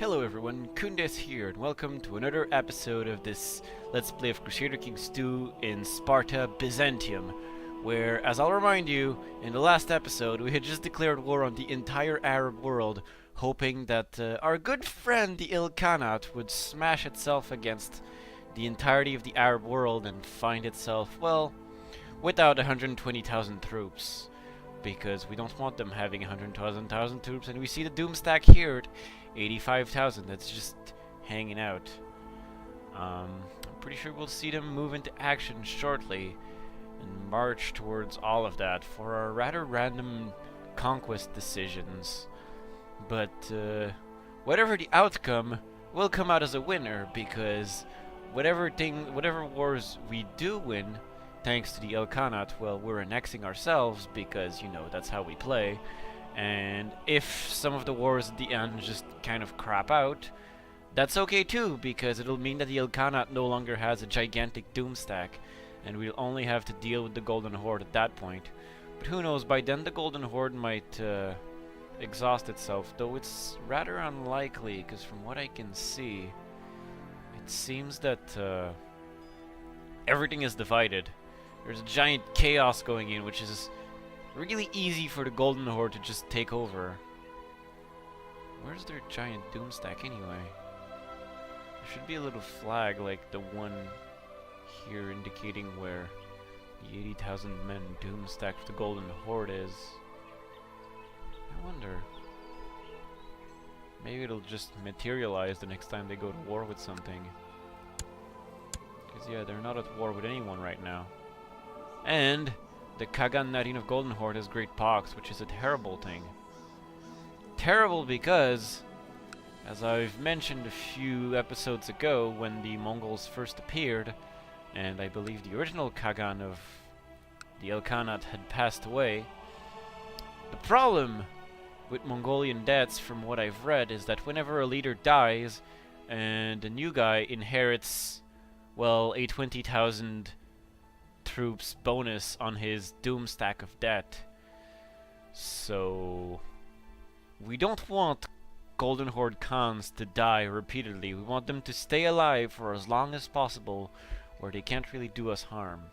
Hello everyone, Khundes here, and welcome to another episode of this Let's Play of Crusader Kings 2 in Sparta-Byzantium, where, as I'll remind you, in the last episode we had just declared war on the entire Arab world, hoping that our good friend the Ilkhanate would smash itself against the entirety of the Arab world and find itself, well, without 120,000 troops. Because we don't want them having 100,000 troops, and we see the doom stack here at 85,000. That's just hanging out. I'm pretty sure we'll see them move into action shortly and march towards all of that for our rather random conquest decisions. But whatever the outcome, we'll come out as a winner, because whatever wars we do win, thanks to the Ilkhanate, well, we're annexing ourselves because, you know, that's how we play. And if some of the wars at the end just kind of crap out, that's okay too, because it'll mean that the Ilkhanate no longer has a gigantic doom stack, and we'll only have to deal with the Golden Horde at that point. But who knows, by then the Golden Horde might exhaust itself, though it's rather unlikely, because from what I can see, it seems that everything is divided. There's a giant chaos going in, which is really easy for the Golden Horde to just take over. Where's their giant doom stack anyway? There should be a little flag like the one here indicating where the 80,000 men doom stack for the Golden Horde is. I wonder. Maybe it'll just materialize the next time they go to war with something. Because yeah, they're not at war with anyone right now. And the Kagan Narin of Golden Horde has great pox, which is a terrible thing. Terrible because, as I've mentioned a few episodes ago, when the Mongols first appeared, and I believe the original Kagan of the Ilkhanate had passed away, the problem with Mongolian deaths, from what I've read, is that whenever a leader dies and a new guy inherits, well, a 20,000 troops bonus on his doom stack of debt. So we don't want Golden Horde Khans to die repeatedly. We want them to stay alive for as long as possible, where they can't really do us harm.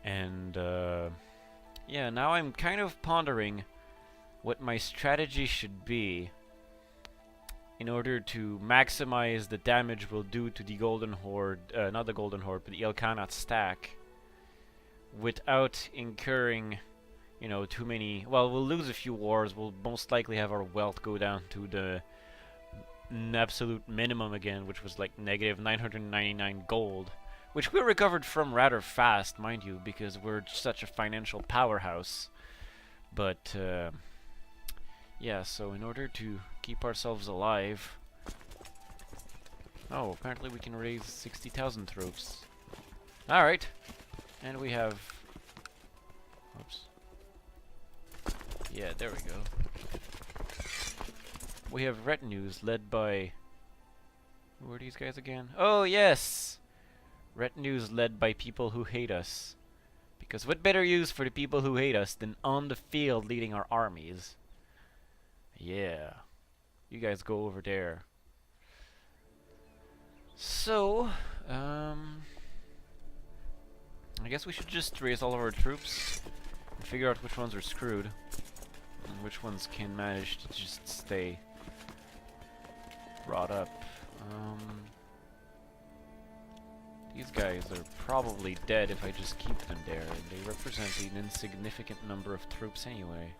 And yeah, now I'm kind of pondering what my strategy should be in order to maximize the damage we'll do to the Golden Horde, not the Golden Horde, but the Ilkhanate stack, without incurring, you know, too many. Well, we'll lose a few wars. We'll most likely have our wealth go down to the absolute minimum again, which was like negative 999 gold, which we recovered from rather fast, mind you, because we're such a financial powerhouse. But yeah, so in order to keep ourselves alive... Oh, apparently we can raise 60,000 troops. Alright. And we have... Oops. Yeah, there we go. We have retinues led by... Who are these guys again? Oh, yes! Retinues led by people who hate us. Because what better use for the people who hate us than on the field leading our armies? Yeah. You guys go over there. So, I guess we should just raise all of our troops and figure out which ones are screwed and which ones can manage to just stay brought up. These guys are probably dead if I just keep them there, and they represent an insignificant number of troops anyway.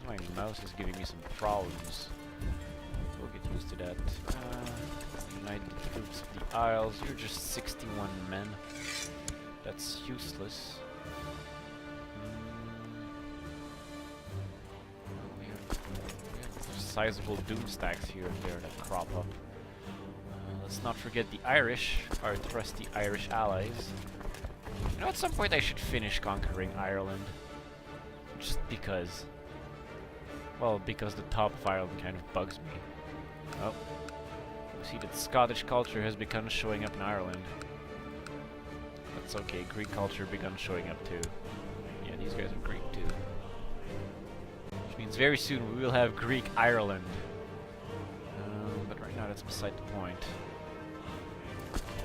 My mouse is giving me some problems. We'll get used to that. Unite the troops of the Isles. You're just 61 men. That's useless. We have sizable doom stacks here and there that crop up. Let's not forget the Irish, our trusty Irish allies. You know, at some point I should finish conquering Ireland. Just because. Well, because the top of Ireland kind of bugs me. Oh. We see that Scottish culture has begun showing up in Ireland. That's okay, Greek culture begun showing up too. Yeah, these guys are Greek too. Which means Because very soon we will have Greek Ireland. But right now that's beside the point.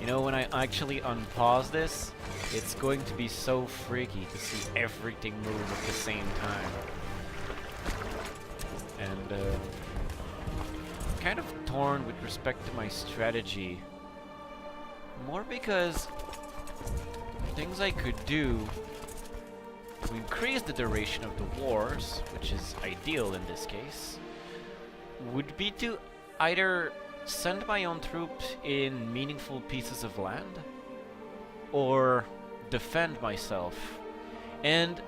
You know, when I actually unpause this, it's going to be so freaky to see everything move at the same time. And I'm kind of torn with respect to my strategy. More because things I could do to increase the duration of the wars, which is ideal in this case, would be to either send my own troops in meaningful pieces of land, or defend myself. And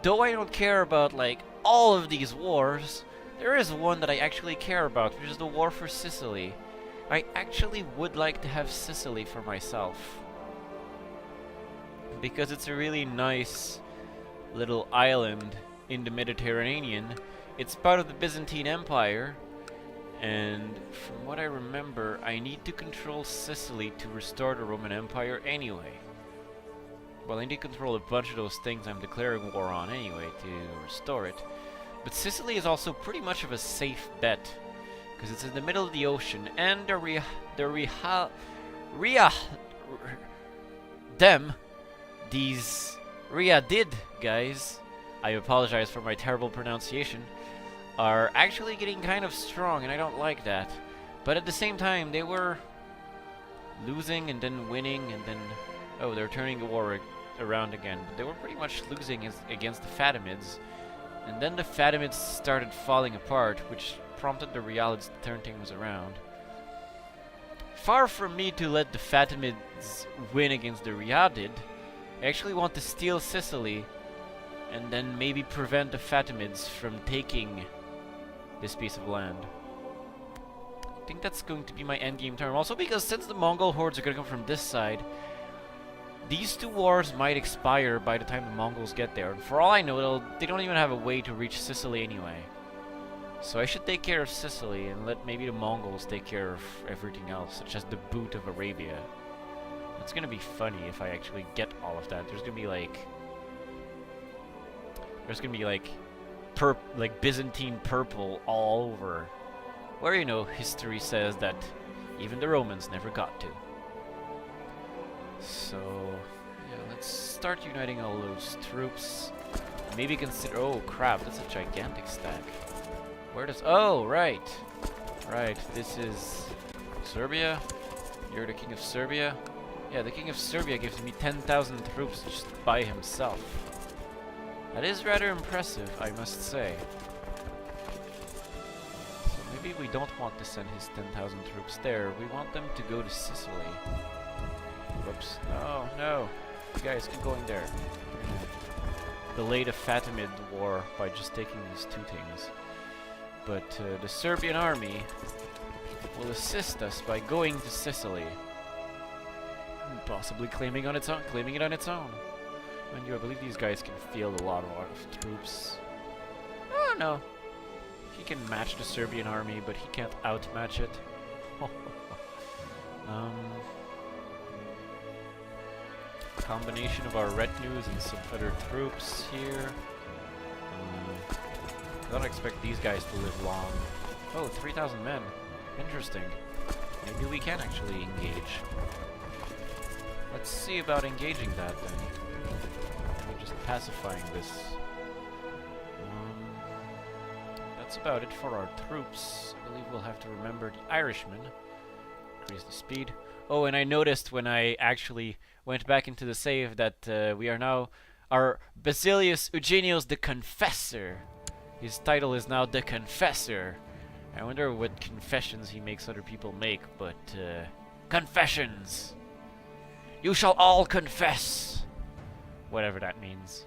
though I don't care about like all of these wars, there is one that I actually care about, which is the war for Sicily. I actually would like to have Sicily for myself, because it's a really nice little island in the Mediterranean. It's part of the Byzantine Empire, and from what I remember, I need to control Sicily to restore the Roman Empire anyway. Well, I need to control a bunch of those things I'm declaring war on anyway to restore it. But Sicily is also pretty much of a safe bet, because it's in the middle of the ocean, and these Riadid guys, I apologize for my terrible pronunciation, are actually getting kind of strong, and I don't like that. But at the same time, they were losing and then winning, and then, oh, they're turning the war around again. But they were pretty much losing against the Fatimids, and then the Fatimids started falling apart, which prompted the Rialids to turn things around. Far from me to let the Fatimids win against the Riadid, I actually want to steal Sicily, and then maybe prevent the Fatimids from taking this piece of land. I think that's going to be my endgame term. Also because since the Mongol hordes are going to come from this side, these two wars might expire by the time the Mongols get there. And for all I know, they don't even have a way to reach Sicily anyway. So I should take care of Sicily and let maybe the Mongols take care of everything else, such as the Boot of Arabia. It's going to be funny if I actually get all of that. There's going to be like Byzantine purple all over, where, you know, history says that even the Romans never got to. So yeah, let's start uniting all those troops. Maybe consider, oh crap, that's a gigantic stack. Where does, oh right, this is Serbia. You're the king of Serbia. Yeah, the king of Serbia gives me 10,000 troops just by himself. That is rather impressive, I must say. So maybe we don't want to send his 10,000 troops there. We want them to go to Sicily. Whoops. No. You guys keep going there. Delay the Fatimid war by just taking these two things. But the Serbian army will assist us by going to Sicily. And possibly claiming it on its own. Mind you, I believe these guys can field a lot of troops. Oh no. He can match the Serbian army, but he can't outmatch it. Combination of our retinues and some other troops here. I don't expect these guys to live long. Oh, 3,000 men. Interesting. Maybe we can actually engage. Let's see about engaging that then. We're just pacifying this. That's about it for our troops. I believe we'll have to remember the Irishmen. Increase the speed. Oh, and I noticed when I actually went back into the save that we are now... Our Basilius Eugenius the Confessor. His title is now the Confessor. I wonder what confessions he makes other people make, but... confessions! You shall all confess! Whatever that means.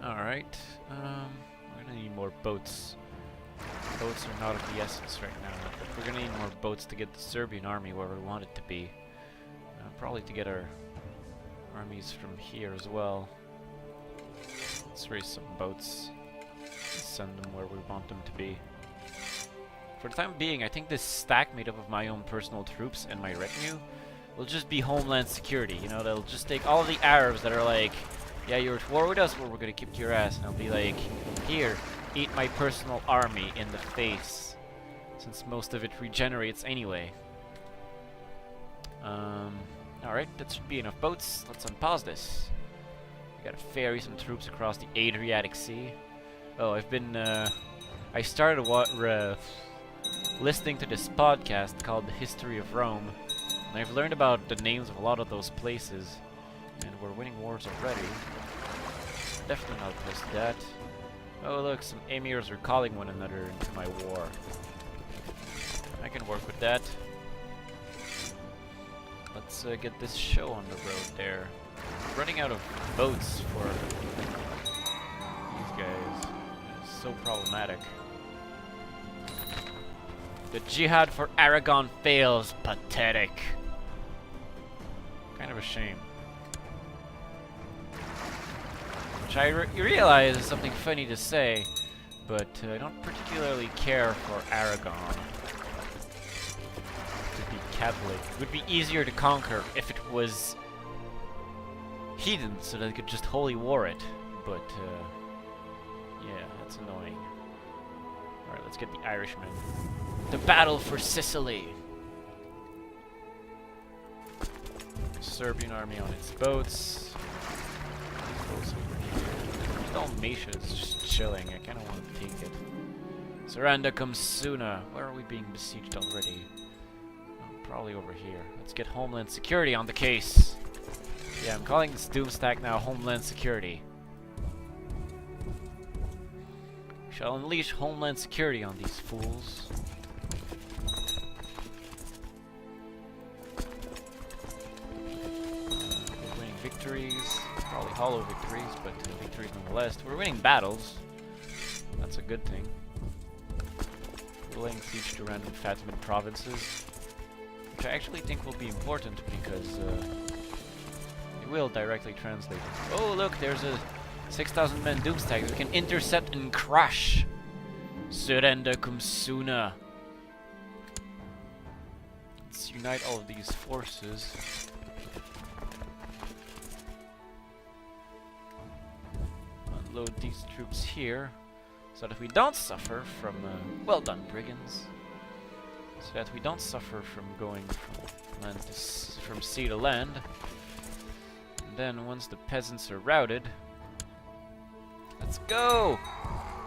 Alright. We're gonna need more boats. Boats are not of the essence right now. But we're gonna need more boats to get the Serbian army where we want it to be. Probably to get our armies from here as well. Let's raise some boats. Send them where we want them to be. For the time being, I think this stack made up of my own personal troops and my retinue will just be homeland security. You know, they'll just take all of the Arabs that are like, Yeah, you're at war with us, or we're gonna kick your ass. And I'll be like, here, eat my personal army in the face. Since most of it regenerates anyway. Alright, that should be enough boats. Let's unpause this. We gotta ferry some troops across the Adriatic Sea. Oh, I've been, I started listening to this podcast called The History of Rome. And I've learned about the names of a lot of those places. And we're winning wars already. Definitely not opposed to that. Oh look, some emirs are calling one another into my war. I can work with that. Let's get this show on the road there. I'm running out of boats for these guys. It's so problematic. The jihad for Aragon fails. Pathetic. Kind of a shame. Which I realize is something funny to say, but I don't particularly care for Aragon. To be Catholic. It would be easier to conquer if it was heathen, so that they could just holy war it. But, yeah, that's annoying. Alright, let's get the Irishmen. The battle for Sicily! Serbian army on its boats. Boats over here. Dalmatia is just chilling. I kind of want to take it. Saranda comes sooner. Where are we being besieged already? Oh, probably over here. Let's get Homeland Security on the case. Yeah, I'm calling this Doomstack now Homeland Security. We shall unleash Homeland Security on these fools. We're winning victories. Probably hollow victories, but victories nonetheless. We're winning battles. That's a good thing. We're laying siege to random Fatimid provinces, which I actually think will be important because it will directly translate. Oh look, there's a 6,000 men Doomstack that we can intercept and crush. Surrender cum sooner. Let's unite all of these forces. Unload these troops here, so that we don't suffer from, well done, brigands. So that we don't suffer from going from land to from sea to land. And then once the peasants are routed, let's go!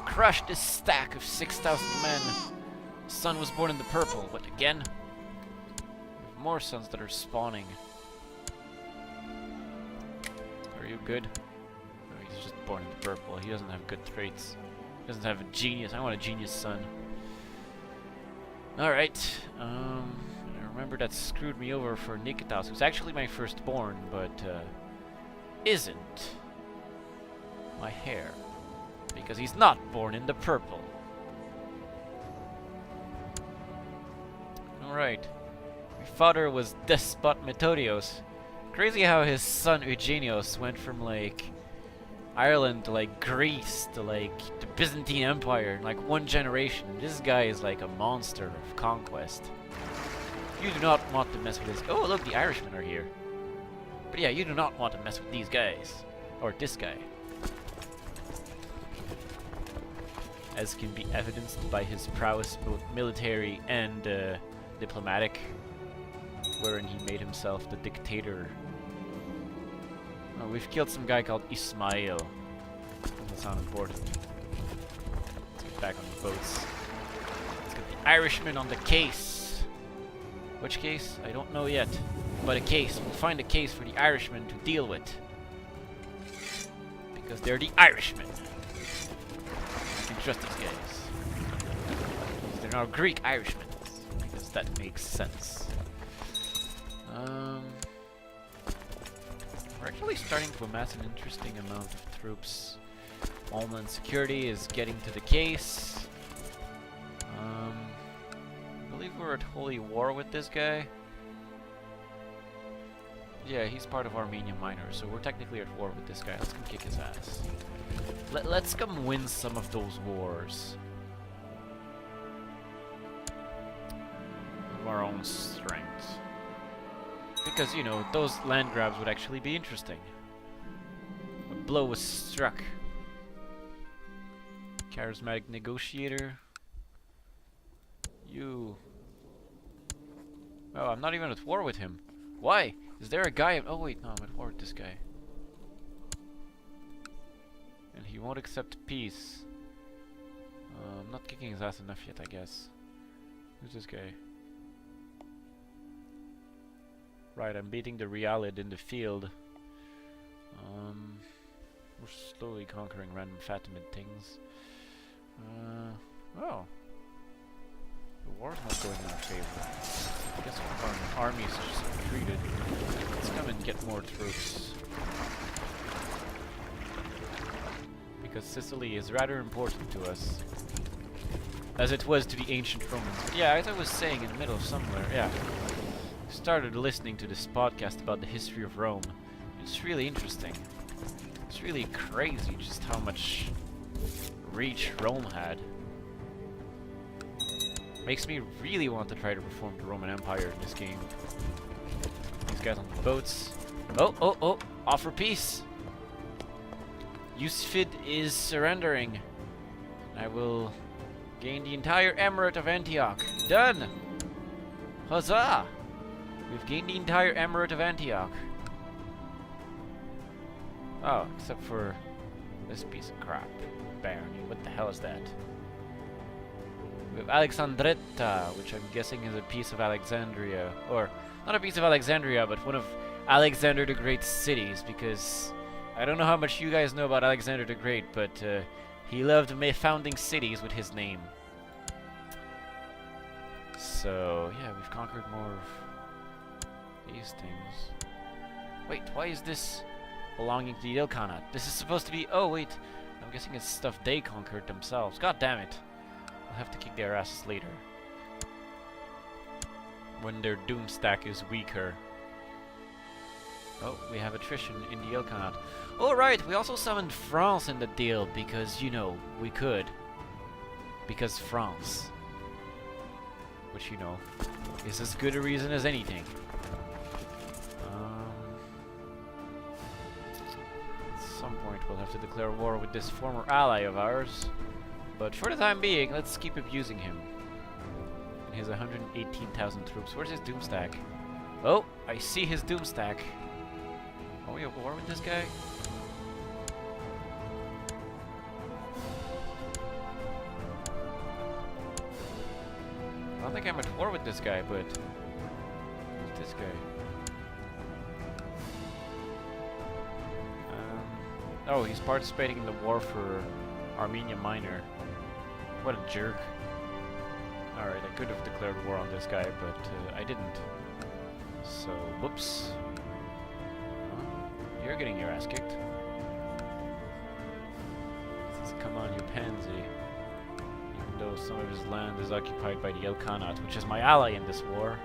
Crush this stack of 6,000 men. The sun was born in the purple. What again? We have more suns that are spawning. Are you good? No, he's just born in the purple. He doesn't have good traits. He doesn't have a genius. I want a genius son. Alright. I remember that screwed me over for Nikitas, who's actually my firstborn, but isn't my heir. Because he's not born in the purple. Alright. My father was Despot Metodios. Crazy how his son Eugenios went from like Ireland to like Greece to like the Byzantine Empire in like one generation. This guy is like a monster of conquest. You do not want to mess with this. Oh look, the Irishmen are here. But yeah, you do not want to mess with these guys. Or this guy. As can be evidenced by his prowess both military and diplomatic, wherein he made himself the dictator. Oh, we've killed some guy called Ismail. Doesn't sound important. Let's get back on the boats. Let's get the Irishmen on the case. Which case? I don't know yet. But a case. We'll find a case for the Irishmen to deal with. Because they're the Irishmen. Trust these guys. They're now Greek Irishmen, because that makes sense. We're actually starting to amass an interesting amount of troops. Homeland Security is getting to the case. I believe we're at holy war with this guy. Yeah, he's part of Armenian Minors, so we're technically at war with this guy. Let's come kick his ass. Let's come win some of those wars. Of our own strength. Because, you know, those land grabs would actually be interesting. blow was struck. Charismatic negotiator. You. Oh, I'm not even at war with him. Why? Is there a guy? Oh wait, no, I'm at war with this guy. And he won't accept peace. I'm not kicking his ass enough yet, I guess. Who's this guy? Right, I'm beating the Realid in the field. We're slowly conquering random Fatimid things. Oh. The war's not going in our favor. I guess one of our armies just retreated. Let's come and get more troops. Because Sicily is rather important to us. As it was to the ancient Romans. But yeah, as I was saying in the middle of somewhere, yeah. I started listening to this podcast about the history of Rome. It's really interesting. It's really crazy just how much reach Rome had. Makes me really want to try to reform the Roman Empire in this game. These guys on the boats. Oh! Offer peace! Yusfid is surrendering. I will gain the entire Emirate of Antioch. Done! Huzzah! We've gained the entire Emirate of Antioch. Oh, except for this piece of crap. Barony. What the hell is that? We have Alexandretta, which I'm guessing is a piece of Alexandria. Or, not a piece of Alexandria, but one of Alexander the Great's cities, because I don't know how much you guys know about Alexander the Great, but he loved founding cities with his name. So, yeah, we've conquered more of these things. Wait, why is this belonging to the Ilkhanate? This is supposed to be... Oh, wait. I'm guessing it's stuff they conquered themselves. God damn it. I'll have to kick their asses later. When their doom stack is weaker. Oh, we have attrition in the Ilkhanate. Oh, right. We also summoned France in the deal because, you know, we could. Because France. Which, you know, is as good a reason as anything. At some point we'll have to declare war with this former ally of ours. But for the time being, let's keep abusing him. And his 118,000 troops. Where's his doomstack? Oh, I see his doomstack. Are we at war with this guy? I don't think I'm at war with this guy, but... Who's this guy? Oh, he's participating in the war for Armenia Minor. What a jerk. Alright, I could have declared war on this guy, but I didn't. So, whoops. You're getting your ass kicked. Come on, you pansy. Even though some of his land is occupied by the Ilkhanate, which is my ally in this war.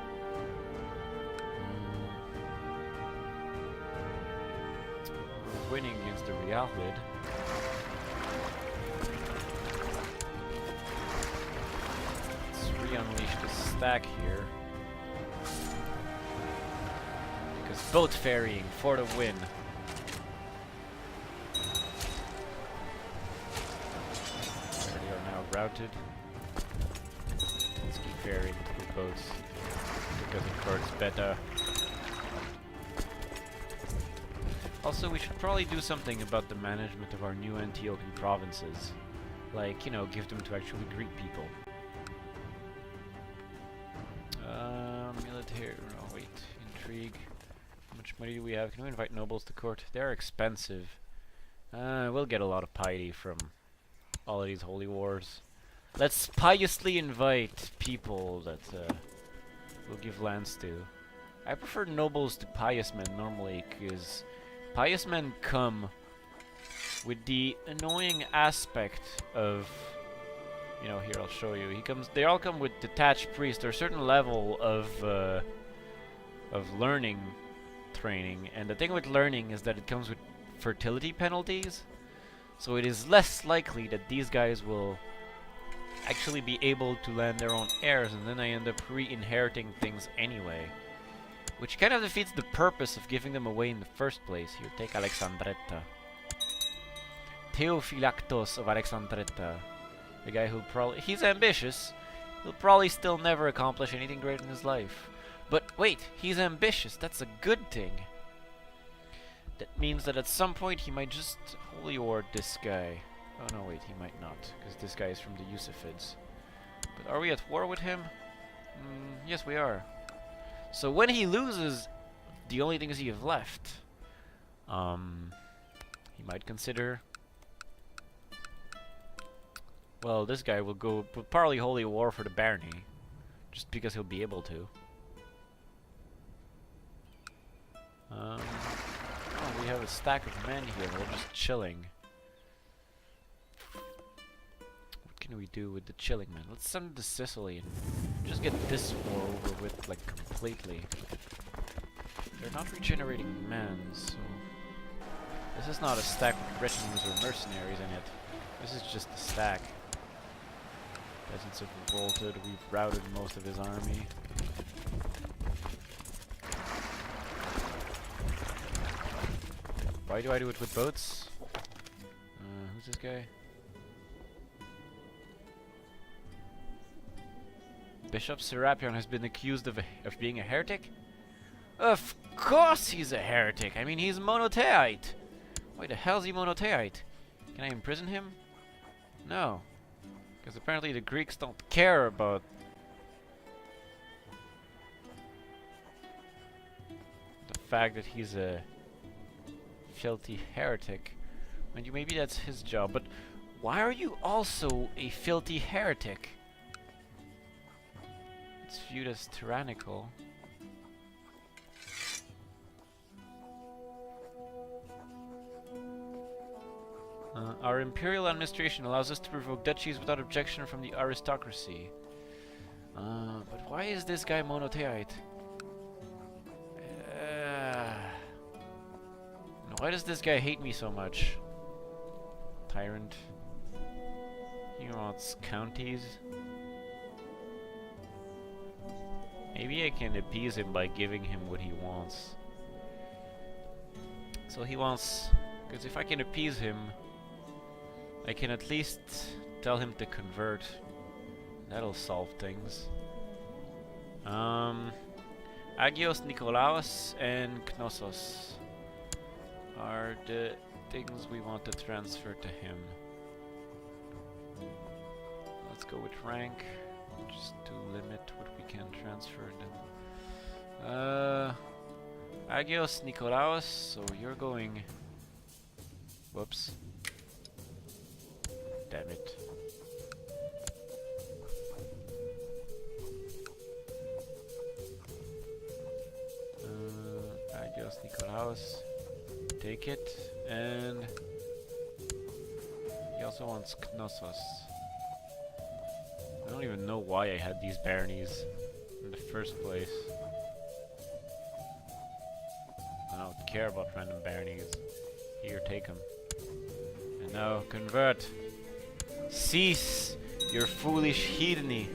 We're winning against the Realid. Let's re-unleash the stack here. Because boat ferrying for the win. They are now routed. Let's keep ferrying the boats because it works better. Also, we should probably do something about the management of our new Antiochian provinces. Like, you know, give them to actually Greek people. Military... Oh, wait. Intrigue. How much money do we have? Can we invite nobles to court? They're expensive. We'll get a lot of piety from all of these holy wars. Let's piously invite people that we'll give lands to. I prefer nobles to pious men normally, because pious men come with the annoying aspect of, you know, here I'll show you. They all come with detached priests or a certain level of learning training, and the thing with learning is that it comes with fertility penalties. So it is less likely that these guys will actually be able to land their own heirs, and then I end up re-inheriting things anyway. Which kind of defeats the purpose of giving them away in the first place. Here, take Alexandretta. Theophylactos of Alexandretta. The guy who'll probably... He's ambitious. He'll probably still never accomplish anything great in his life. But wait, he's ambitious. That's a good thing. That means that at some point he might just holy ward this guy. Oh no, wait, he might not, because this guy is from the Yusufids. But are we at war with him? Yes, we are. So when he loses, the only things he have left, he might consider... Well, this guy will probably holy war for the Barney, just because he'll be able to. Oh, we have a stack of men here. They're just chilling. What can we do with the chilling men? Let's send them to Sicily and just get this war over with, like, completely. They're not regenerating men, so... This is not a stack with retinues or mercenaries in it. This is just a stack. Peasants have revolted. We've routed most of his army. Why do I do it with boats? Who's this guy? Bishop Serapion has been accused of being a heretic? Of course he's a heretic! I mean, he's monotheite! Why the hell's he monotheite? Can I imprison him? No. Because apparently the Greeks don't care about... the fact that he's a... filthy heretic. Mind you, maybe that's his job, but why are you also a filthy heretic? It's viewed as tyrannical. Our imperial administration allows us to revoke duchies without objection from the aristocracy. But why is this guy monotheite? Why does this guy hate me so much? Tyrant. He wants counties. Maybe I can appease him by giving him what he wants. So he wants... Because if I can appease him, I can at least tell him to convert. That'll solve things. Agios Nikolaos and Knossos are the things we want to transfer to him. Let's go with rank, just to limit what we can transfer them. Agios Nikolaos, so you're going... Whoops. Damn it. Agios Nikolaos. Take it, and he also wants Knossos. I don't even know why I had these baronies in the first place. I don't care about random baronies. Here, take them. And now, convert. Cease your foolish heatheny.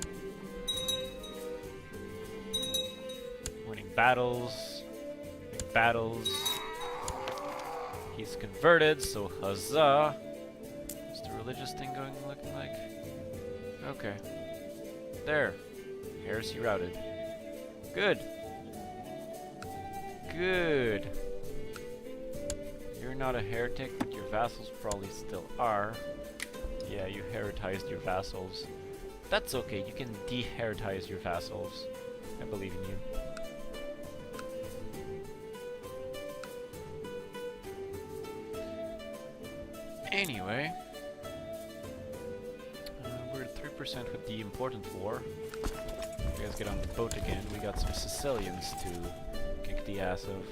Winning battles. Winning battles. He's converted, so huzzah! What's the religious thing looking like? Okay. There. Heresy routed. Good. Good. You're not a heretic, but your vassals probably still are. Yeah, you heretized your vassals. That's okay, you can de-heretize your vassals. I believe in you. Anyway, we're at 3% with the important war. You guys get on the boat again. We got some Sicilians to kick the ass of.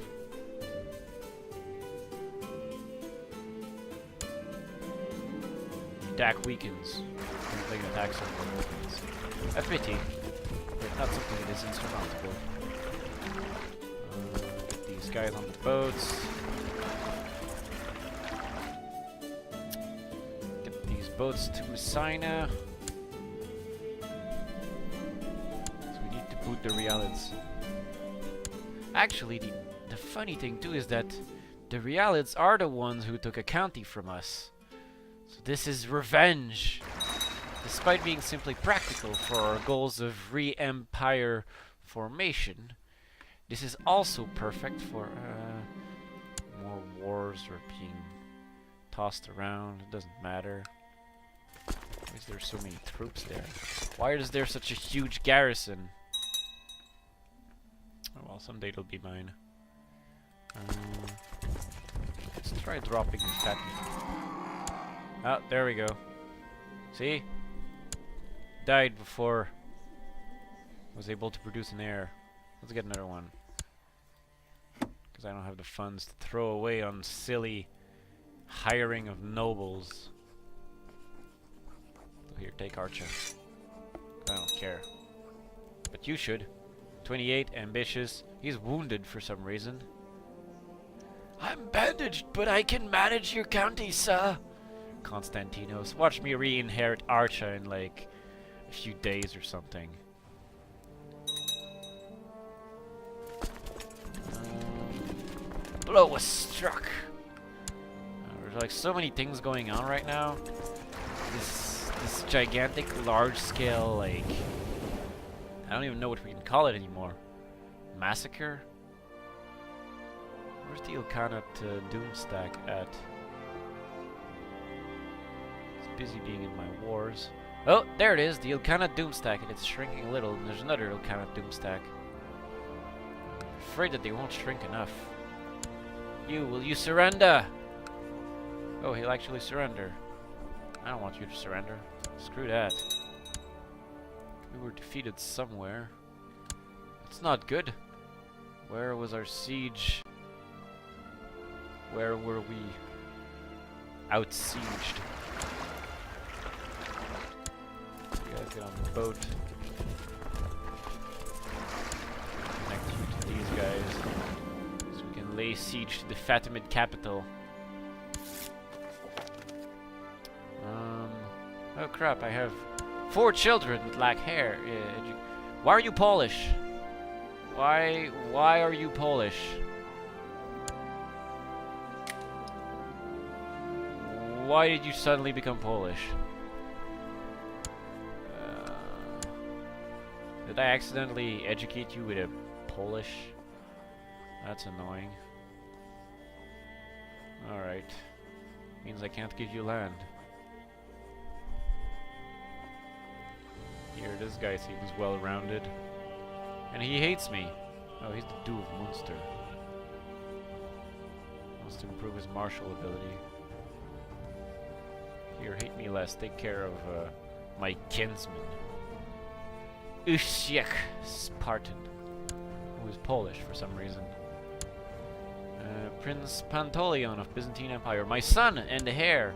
Attack weakens. Currently attack something weakens. A pity, but not something that is insurmountable. Get these guys on the boats. Boats to Messina. So we need to boot the Realids. Actually, the funny thing too is that the Realids are the ones who took a county from us. So this is revenge. Despite being simply practical for our goals of re-empire formation, this is also perfect for more wars are being tossed around. It doesn't matter. Why is there so many troops there? Why is there such a huge garrison? Oh well, someday it'll be mine. Let's try dropping the fat meat. Oh, there we go. See? Died before I was able to produce an heir. Let's get another one. Because I don't have the funds to throw away on silly hiring of nobles. So here, take Archer. I don't care. But you should. 28, ambitious. He's wounded for some reason. I'm bandaged, but I can manage your county, sir. Constantinos. Watch me re-inherit Archer in like a few days or something. Blow was struck. There's like so many things going on right now. This gigantic, large-scale, like, I don't even know what we can call it anymore. Massacre? Where's the Ilkhanate Doomstack at? It's busy being in my wars. Oh, there it is, the Ilkhanate Doomstack, and it's shrinking a little, and there's another Ilkhanate Doomstack. I'm afraid that they won't shrink enough. Will you surrender? Oh, he'll actually surrender. I don't want you to surrender. Screw that. We were defeated somewhere. It's not good. Where was our siege? Where were we out-sieged? You guys get on the boat. Connect you to these guys. So we can lay siege to the Fatimid capital. Oh crap, I have 4 children that lack hair. Why are you Polish? Why are you Polish? Why did you suddenly become Polish? Did I accidentally educate you with a Polish? That's annoying. Alright. Means I can't give you land. Here, this guy seems well-rounded. And he hates me. Oh, he's the Duke of Munster. Wants to improve his martial ability. Here, hate me less. Take care of my kinsman. Usiek Spartan. Who is Polish for some reason. Prince Pantaleon of Byzantine Empire. My son and the heir.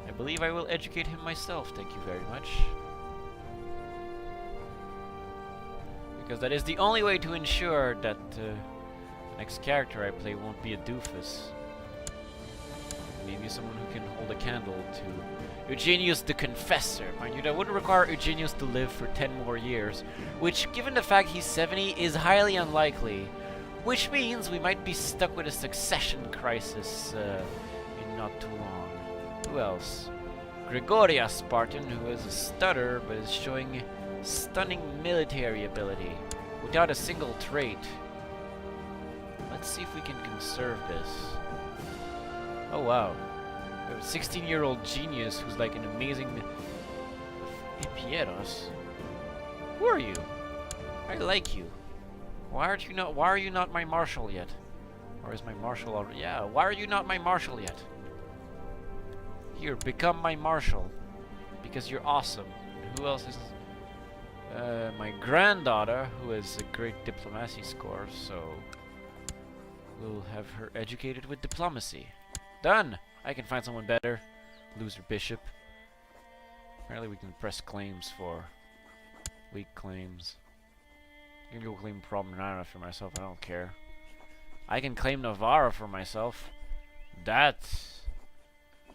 I believe I will educate him myself. Thank you very much. Because that is the only way to ensure that the next character I play won't be a doofus. Maybe someone who can hold a candle to Eugenius the Confessor. Mind you, that wouldn't require Eugenius to live for 10 more years, which, given the fact he's 70, is highly unlikely. Which means we might be stuck with a succession crisis in not too long. Who else? Gregoria Spartan, who is a stutter, but is showing stunning military ability without a single trait. Let's see if we can conserve this. Oh wow. A 16-year-old genius who's like an amazing Epieros. Who are you? I like you. Why are you not my marshal yet? Or is my marshal already? Yeah, why are you not my marshal yet? Here, become my marshal. Because you're awesome. And who else is my granddaughter, who has a great diplomacy score, so we'll have her educated with diplomacy. Done! I can find someone better. Loser bishop. Apparently we can press claims for weak claims. You can go claim Promenada for myself, I don't care. I can claim Navarra for myself. That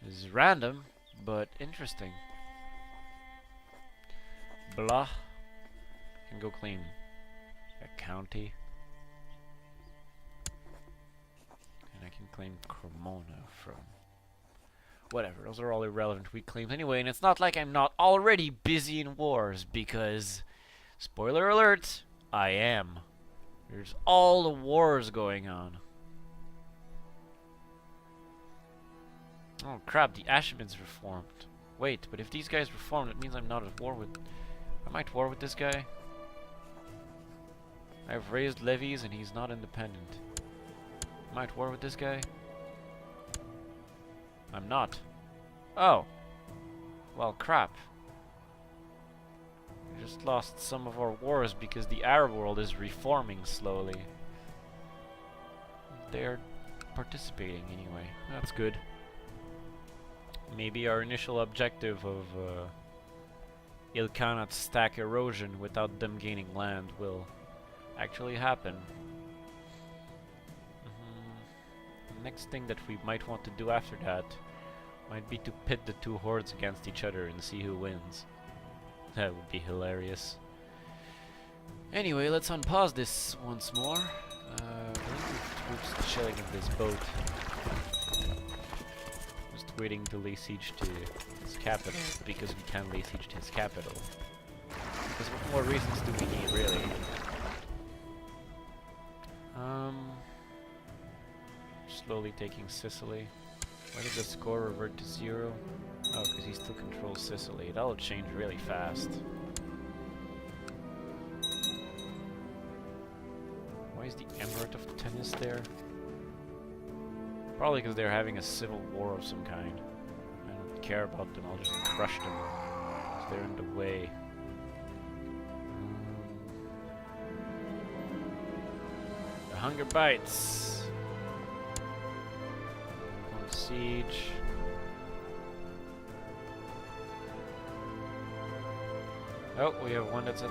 is random, but interesting. Blah. Can go claim a county. And I can claim Cremona from Whatever, those are all irrelevant weak claims anyway, and it's not like I'm not already busy in wars, because, spoiler alert, I am. There's all the wars going on. Oh crap, the Ashevins reformed. Wait, but if these guys reformed, it means I'm not at war with... Am I at war with this guy? I've raised levies and he's not independent. Am I at war with this guy? I'm not. Oh. Well, crap. We just lost some of our wars because the Arab world is reforming slowly. They're participating anyway. That's good. Maybe our initial objective of Ilkhanate stack erosion without them gaining land will actually happen. Next thing that we might want to do after that might be to pit the two hordes against each other and see who wins. That would be hilarious. Anyway, let's unpause this once more. I believe troops chilling in this boat. Just waiting to lay siege to his capital, because we can lay siege to his capital. Because what more reasons do we need, really? Slowly taking Sicily. Why did the score revert to 0? Oh, because he still controls Sicily. That'll change really fast. Why is the Emirate of Tennis there? Probably because they're having a civil war of some kind. I don't care about them, I'll just crush them. Because they're in the way. The hunger bites! Siege. Oh, we have one that's at